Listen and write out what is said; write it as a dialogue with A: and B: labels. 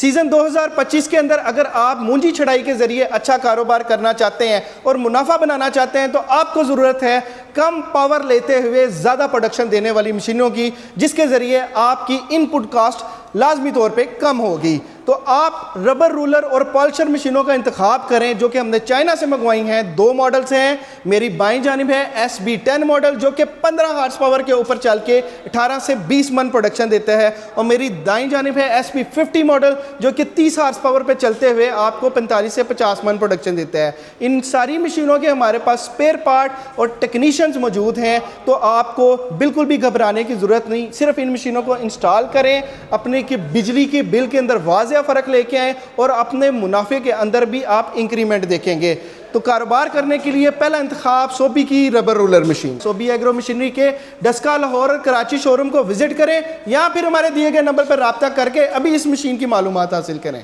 A: Season 2025 کے اندر اگر آپ مونجی چھڑائی کے ذریعے اچھا کاروبار کرنا چاہتے ہیں اور منافع بنانا چاہتے ہیں تو آپ کو ضرورت ہے کم پاور لیتے ہوئے زیادہ پروڈکشن دینے والی مشینوں کی، جس کے ذریعے آپ کی ان پٹ کاسٹ لازمی طور پہ کم ہوگی۔ تو آپ ربر رولر اور پالشر مشینوں کا انتخاب کریں جو کہ ہم نے چائنا سے منگوائی ہیں۔ 2 ماڈلز ہیں، میری بائیں جانب ہے SB10 ماڈل جو کہ 15 ہارس پاور کے اوپر چل کے 18 سے 20 من پروڈکشن دیتا ہے، اور میری دائیں جانب ہے SP50 ماڈل جو کہ 30 ہارس پاور پہ چلتے ہوئے آپ کو 45 سے 50 من پروڈکشن دیتا ہے۔ ان ساری مشینوں کے ہمارے پاس سپیئر پارٹ اور ٹیکنیشینز موجود ہیں، تو آپ کو بالکل بھی گھبرانے کی ضرورت نہیں۔ صرف ان مشینوں کو انسٹال کریں، اپنے کی بجلی کے بل کے اندر واضح فرق لے کے آئیں، اور اپنے منافع کے اندر بھی آپ انکریمنٹ دیکھیں گے۔ تو کاروبار کرنے کے لیے پہلا انتخاب سوبی کی rubber roller machine. Sobi agro machinery کے ڈسکا لاہور اور کراچی شو روم کو وزٹ کریں، یا پھر ہمارے دیے گئے نمبر پر رابطہ کر کے ابھی اس مشین کی معلومات حاصل کریں۔